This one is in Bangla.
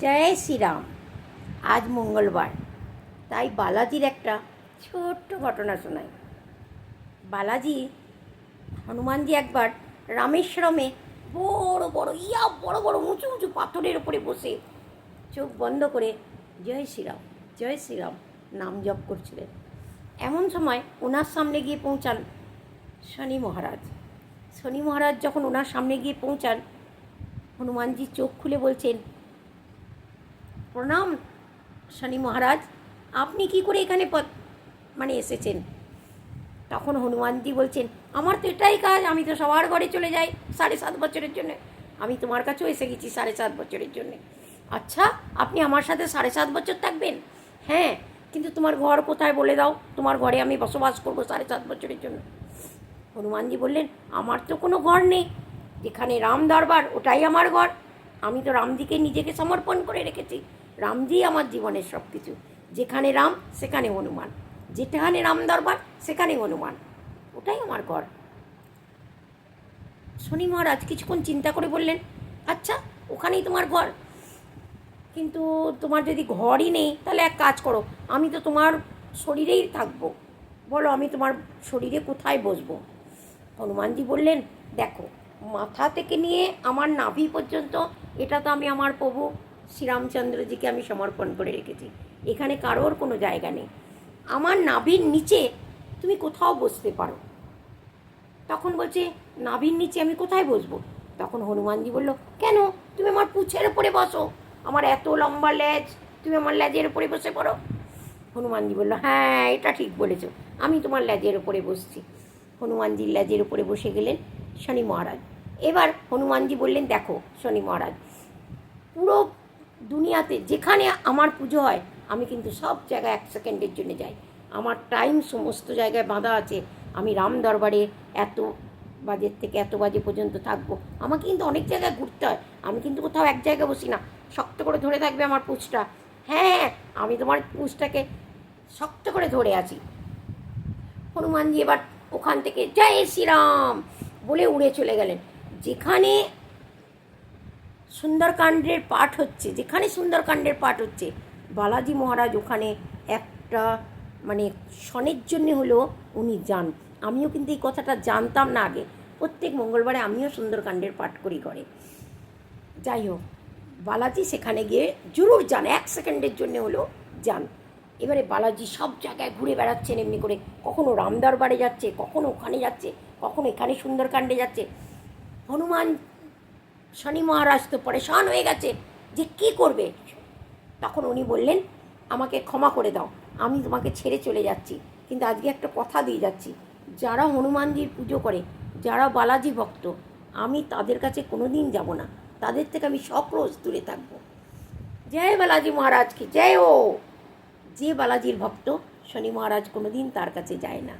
জয় শ্রীরাম। আজ মঙ্গলবার, তাই বালাজির একটা ছোট্ট ঘটনা শোনাই। বালাজি হনুমানজি একবার রামেশ্বরমে বড় বড় বড় বড় উঁচু উঁচু পাথরের ওপরে বসে চোখ বন্ধ করে জয় শ্রীরাম নাম জপ করছিলেন। এমন সময় ওনার সামনে গিয়ে পৌঁছান শনি মহারাজ। শনি মহারাজ যখন ওনার সামনে গিয়ে পৌঁছান, হনুমানজি চোখ খুলে বলছেন, প্রণাম শনি মহারাজ, আপনি কি করে এখানে এসেছেন? তখন হনুমানজি বলছেন, আমার তো এটাই কাজ, আমি তো সবার ঘরে চলে যাই 7.5 বছরের জন্য, আমি তোমার কাছেও এসে গেছি 7.5 বছরের জন্য। আচ্ছা, আপনি আমার সাথে 7.5 বছর থাকবেন? হ্যাঁ, কিন্তু তোমার ঘর কোথায় বলে দাও, তোমার ঘরে আমি বসবাস করবো 7.5 বছরের জন্য। হনুমানজি বললেন, আমার তো কোনো ঘর নেই, যেখানে রাম দরবার ওটাই আমার ঘর। আমি তো রামজিকে নিজেকে সমর্পণ করে রেখেছি, রামজি আমার জীবনের সব কিছু। যেখানে রাম সেখানে হনুমান, যেখানে রাম দরবার সেখানে হনুমান, ওটাই আমার ঘর। শনি মহারাজ কিছুক্ষণ চিন্তা করে বললেন, আচ্ছা ওখানেই তোমার ঘর, কিন্তু তোমার যদি ঘরই নেই তাহলে এক কাজ করো, আমি তো তোমার শরীরেই থাকবো, বলো আমি তোমার শরীরে কোথায় বসবো? হনুমানজি বললেন, দেখো, মাথা থেকে নিয়ে আমার নাভি পর্যন্ত এটা তো আমি আমার প্রভু শ্রীরামচন্দ্রজিকে আমি সমর্পণ করে রেখেছি, এখানে কারোর কোনো জায়গা নেই। আমার নাভির নিচে তুমি কোথাও বসতে পারো। তখন বলছে, নাভির নিচে আমি কোথায় বসবো? তখন হনুমানজি বলল, কেন, তুমি আমার পুঁছের ওপরে বসো, আমার এত লম্বা লেজ, তুমি আমার লেজের ওপরে বসে পড়ো। হনুমানজি বলল, হ্যাঁ এটা ঠিক বলেছ, আমি তোমার লেজের ওপরে বসছি। হনুমানজির লেজের উপরে বসে গেলেন শনি মহারাজ। এবার হনুমানজি বললেন, দেখো শনি মহারাজ, পুরো দুনিয়াতে যেখানে আমার পুজো হয় আমি কিন্তু সব জায়গায় 1 সেকেন্ডের জন্য যাই, আমার টাইম সমস্ত জায়গায় বাঁধা আছে। আমি রাম দরবারে এত বাজের থেকে এত বাজে পর্যন্ত থাকবো, আমাকে কিন্তু অনেক জায়গায় ঘুরতে হয়, আমি কিন্তু কোথাও এক জায়গায় বসি না, শক্ত করে ধরে থাকবে আমার পুঁছটা। হ্যাঁ, আমি তোমার পুঁছটাকে শক্ত করে ধরে আছি। হনুমানজি এবার ওখান থেকে জয় শ্রীরাম বলে উড়ে চলে গেলেন। যেখানে সুন্দরকাণ্ডের পাঠ হচ্ছে বালাজি মহারাজ ওখানে একটা ক্ষণের জন্য হলেও উনি যান। আমিও কিন্তু এই কথাটা জানতাম না আগে, প্রত্যেক মঙ্গলবারে আমিও সুন্দরকাণ্ডের পাঠ করি ঘরে। যাই হোক, বালাজি সেখানে গিয়ে জরুর যান, 1 সেকেন্ডের জন্য হলেও যান। এবারে বালাজি সব জায়গায় ঘুরে বেড়াচ্ছেন এমনি করে, কখনো রাম দরবারে যাচ্ছে, কখনো ওখানে যাচ্ছে, কখনো এখানে সুন্দরকাণ্ডে যাচ্ছে। হনুমান শনি মহারাজ তো পরেশান হয়ে গেছে যে কী করবে। তখন উনি বললেন, আমাকে ক্ষমা করে দাও, আমি তোমাকে ছেড়ে চলে যাচ্ছি, কিন্তু আজকে একটা কথা দিয়ে যাচ্ছি, যারা হনুমানজির পুজো করে, যারা বালাজি ভক্ত, আমি তাদের কাছে কোনো দিন যাব না, তাদের থেকে আমি সক্রোশ দূরে থাকবো। জয় বালাজি মহারাজ কি জয়। ও যে বালাজির ভক্ত, শনি মহারাজ কোনো দিন তার কাছে যায় না।